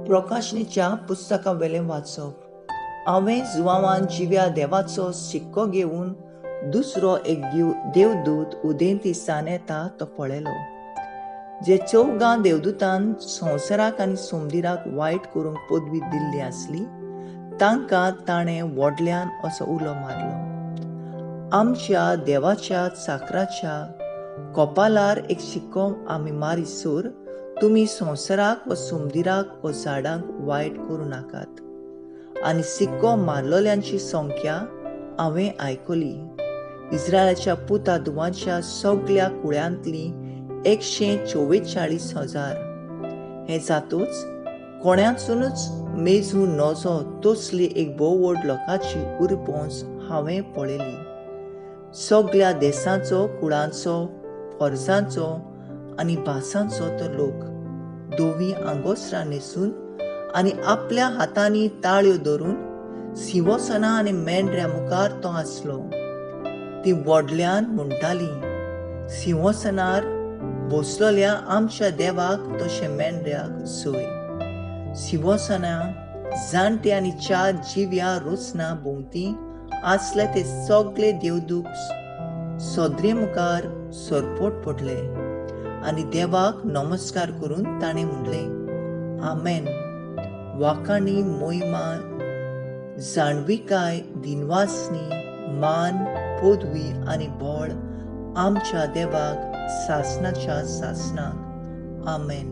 प्रकाशनेच्या पुस्तका वेलें वाचप। हांवें जुवांवान जिव्या देवाचो शिक्को घेवन दुसरो एक देवदूत उदेंत दिसान येता तो पळयलो। जे 14 देवदूतान संवसाराक आनी सोमदिराक वायट करूंक पदवी दिल्ली आसली, तांकां ताणें व्हडल्यान असो उलो मारलो। आमच्या देवाच्या चाकराच्या कपालार एक शिक्को आमी मारिसूर तुमी संवसाराक वा सोमदिराक वा झाडांक वायट करूं नाकात। आनी सिक्को मारलोल्यांची संख्या हांवें आयकली। इस्रायलाच्या पुतादुवांच्या सगळ्या कुळ्यांतली 144,000। हे जातूच कोण्याचुनूच मेजूं नजो तसली एक भोव व्हड लोकांची उरपोंस हांवें पळयली। सगळ्या देशांचो, कुळांचो, फर्जांचो आनी भासांचो तो लोक धोवी आंगोसरां न्हेसून आनी आपल्या हातांनी ताळयो धरून सिंहासनां आनी मेंढऱ्या मुखार तो आसलो। ती व्हडल्यान म्हणटाली, सिंहासनार बसलोल्या आमच्या देवाक तशें मेंढऱ्याक जय। सिंहासनां जाणटे आनी 4 जिव्या रोसना भोंवती आसले ते सगळे देवदूत सोदरे मुखार सरपोट पडले आनी देवाक नमस्कार करून ताणें म्हणलें, आमेन। वाखाणी, मोहिमा, जाणविकाय, दिनवासनी, मान, पदवी आनी बळ आमच्या देवाक सासणाच्या सासणाक, आमेन।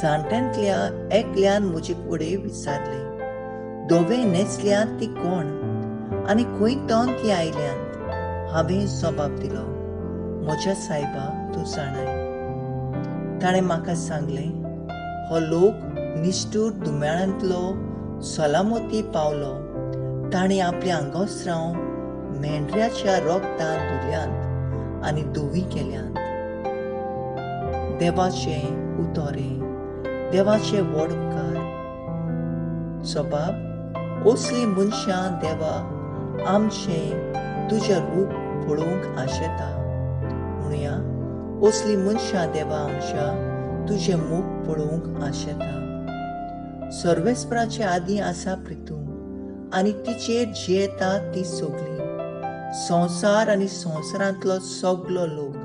जाणट्यांतल्या एकल्यान म्हजे कडेन विचारलें, धवे न्हेसल्यात ती कोण आनी खंयतन ती आयल्यांत? हांवें जबाब दिलो, म्हज्या सायबा तूं जाणाय। ताणें म्हाका सांगलें, हो लोक निश्ठूर दुम्याळांतलो सलामती पावलो। ताणें आपल्या आंगोसरांव मेंढऱ्याच्या रोगतान धुल्यांत आनी धोवी केल्यांत। देवाचें उतोरें, देवाचे व्हड उपकार। जबाब, असली मनशां देवा आमचें तुजें रूप पळोवंक आशेता। म्हणुया, असली मनशां देवा आमच्या तुजें मुख पळोवंक आशेता। सर्वेस्पराचे आदीं आसा प्रितू आनी तिचेर जी येता ती सगळी। संवसार आनी संवसारांतलो सगळो लोक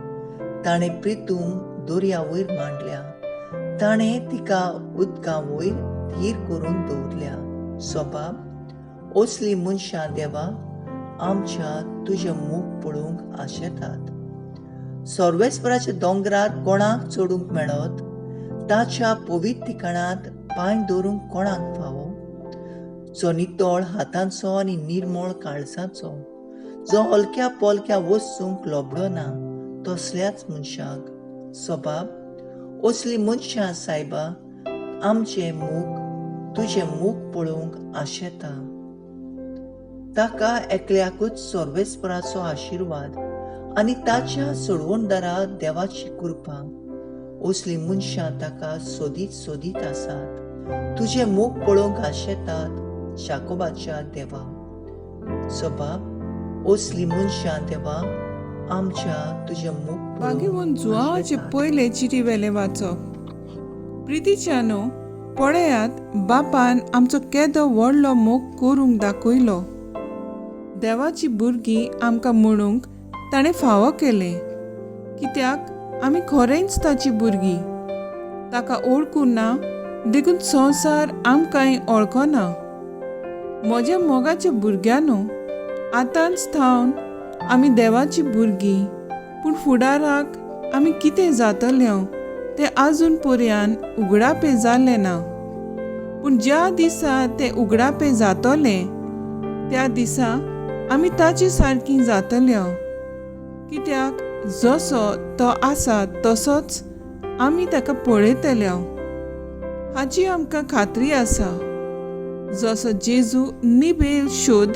ताणें प्रितूम दर्या वयर मांडल्या। ताणें तिका उदका वयर थीर करून दवरल्या। जबाब, असली मनशां देवा आमच्या तुजें मुख पळोवंक आशेतात। सर्वेस्पराच्या दोंगरार कोणाक चडूंक मेळत? ताच्या पवित्र ठिकाणांत पांय दवरूंक कोणाक फावो? जो नितळ हातांचो आनी निर्मळ काळजाचो, जो हलक्या पोलक्या वस्तूंक लोबडो ना, तसल्याच मनशाक। जबाब, असली मनशां सायबा आमचें मुख तुजें मुख पळोवंक आशेता। ताका एकल्याकूच सर्वेस्पराचो आशिर्वाद आनी ताच्या सोडवणदारा देवाची कृपा। असली मनशां ताका सोदीत सोदीत आसात, तुजें मुख पळोवंक आशेतात, शाकोबाच्या देवा। जबाब, असली मनशां देवा आमच्या तुजें मुख बागेवन जुआवाचे पयले चिटी वेले वाचप। प्रितीच्यानो, पळयात बापान आमचो केदो व्हडलो मोग करूंक दाखयलो। देवाची भुरगीं आमकां म्हणूंक ताणें फावो केलें, कित्याक आमी खरेंच ताची भुरगीं। ताका ओळखूं ना देखून संवसार आमकांय ओळखना। म्हज्या मोगाच्या भुरग्यानो, आतांच थावन आमी देवाची भुरगीं, पूण फुडाराक आमी कितें जातल्यो तें आजून पर्यान उगडापे जाल्लें ना। पूण ज्या दिसा तें उगडापे जातलें त्या दिसा आमी ताचे सारकीं जातल्यो, कित्याक जसो तो आसा तसोच आमी ताका पळयतल्यो। हाची आमकां खात्री आसा। जसो जेजू निबेल शोध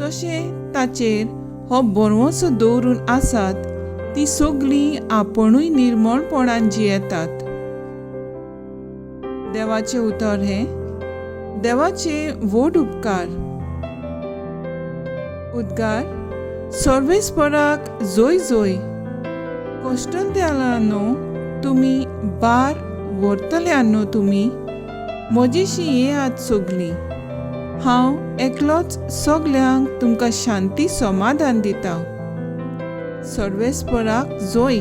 तशें ताचेर हो बोरवोसो दवरून आसात ती सगळीं आपुणूय निर्मळपणान जियेतात। देवाचें उतर हें, देवाचे व्हड उपकार। उद्गार, सर्वेस्पराक जय जय। कश्टंत्यालांनो तुमी बार व्हरतल्यानो तुमी म्हजीशी येयात सगलीं. हांव एकलोच सगल्यांक तुमकां शांती समाधान दिता. सर्वेस्पराक जोय.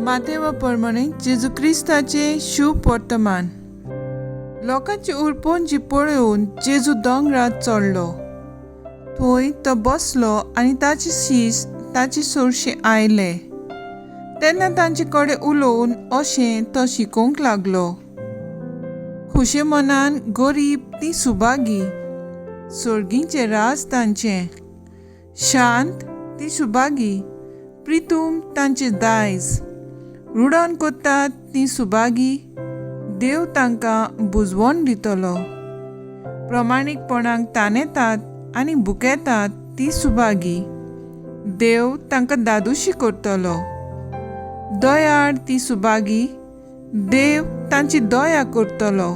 मातेवा प्रमाणे जेजू क्रिस्ताचे शुभ वर्तमान. लोकांची उरपोंजी पळोवन जेजू दोंगरात चडलो. थंय तो बसलो आनी ताचे शीस ताचे चडशे आयले. तेन्ना तांचे कडेन उलोवन अशें तो शिकोवंक लागलो. खुशे मनान गरीब ती सुभागी, सर्गीचें राज तांचें. शांत ती सुभागी, प्रितूम तांचे दायज. रुडोन कोत्तात ती सुभागी, देव तांकां बुजवण दितलो. प्रमाणीकपणाक ताणेतात आनी बुकेतात ती सुभागी, देव तांकां दादूशी करतलो. दयाळ ती सुभागी, देव तांची दया करतलो.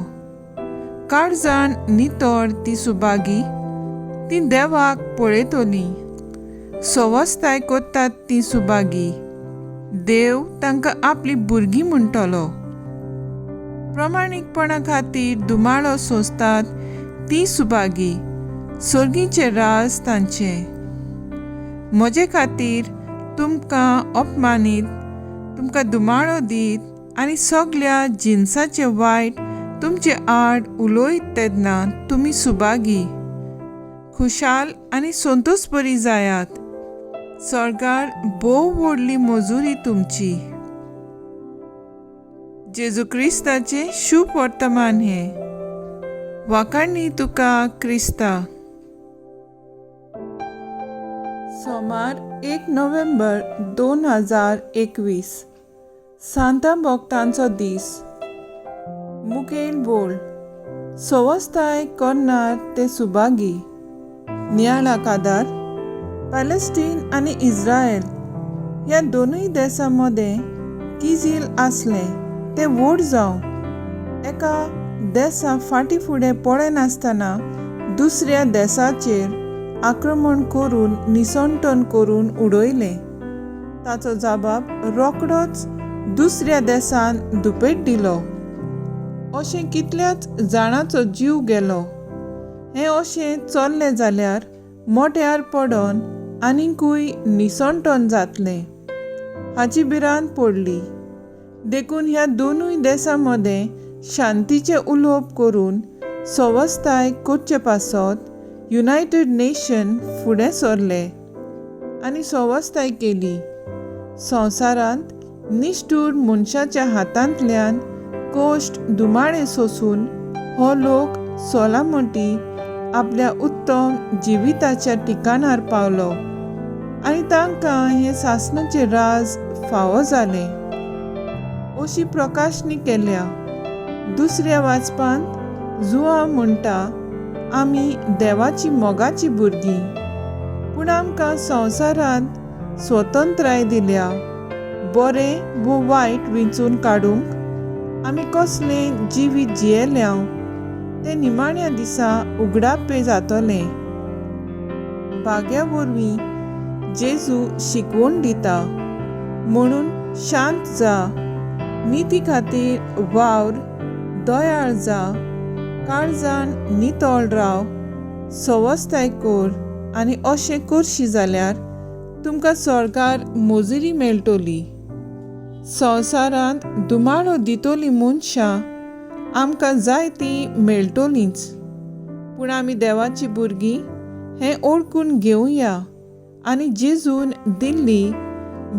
काळजाण नितळ ती सुभागी, ती देवाक पळयतली. सवस्थाय कोत्तात ती सुभागी, देव तांकां आपली भुरगीं म्हणटलो. प्रमाणीकपणा खातीर दुमाळो सोंसतात ती सुभागी, सर्गीचें राज तांचें. म्हजे खातीर तुमकां अपमानीत, तुमकां दुमाळो दीत आनी सगल्या जिन्साचे वायट तुमचे आड उलयत तेन्ना तुमी सुभागी. खुशाल आनी संतोश बरी जायात. सर्गार भोव व्हडली मजुरी तुमची. जेजू क्रिस्ताचे शुभ वर्तमान हे. वाखाणणी तुका क्रिस्ता. सोमार 1 नोव्हेंबर 2021. सांता भक्तांचो दीस. मुखेल बोल. सवस्थाय करनार ते सुभागी. नियाळाक आदार. पॅलेस्टीन आनी इस्रायल ह्या दोनूय देशांमध्ये किजील आसले ते व्हड जावं एका देशा फाटीं फुडें पळय नासतना दुसऱ्या देशाचेर आक्रमण करून निसंटन करून उडयले. ताचो जबाब रोखडोच दुसऱ्या देशान दुपेट दिलो. अशें कितल्याच जाणांचो जीव गेलो. हें अशें चल्लें जाल्यार मोठ्यार पडोन आनिकूय निसंटन जातलें हाची भिरांत पडली. देखून ह्या दोनूय देशांमध्ये शांतीचे उलोवप करून सवस्थाय करचे पासत युनायटेड नेशन फुडें सरले आनी सवस्थाय केली. संवसारांत निश्ठूर मनशाच्या हातांतल्यान कोश्ट दुमाळे सोंसून हो लोक सोलामती आपल्या उत्तम जिविताच्या ठिकाणार पावलो आनी तांकां हे सासणाचे राज फावो जालें. अशी प्रकाशनी केल्या. दुसऱ्या वाचपांत जुआ म्हणटा आमी देवाची मोगाची भुरगीं, पूण आमकां संवसारांत स्वतंत्राय दिल्या. बरें वो वायट वेंचून काडूंक आमी कसलें जिवीत जियेल्या तें निमाण्या दिसा उगडापे जातलें. भाग्या वरवीं जेजू शिकवण दिता. म्हणून शांत जा, निती खातीर वावर, दयाळ जा, काळजान नितळ राव, सवस्थाय कर आनी अशें करशी जाल्यार तुमकां स्वर्गार मजुरी मेळटली. संवसारांत दुमाळो दितली मनशां आमकां जाय ती मेळटलींच, पूण आमी देवाची भुरगीं हें ओळखून घेवया आनी जेजून दिल्ली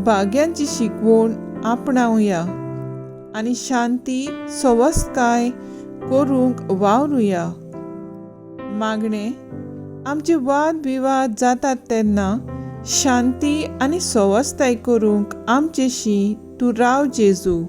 भाग्यांची शिकवण आपणावया आनी शांती सवस्थाय करूंक वावरुया. मागणें. आमचे वाद विवाद जातात तेन्ना शांती आनी सवस्थाय करूंक आमचेशी तूं राव जेजू.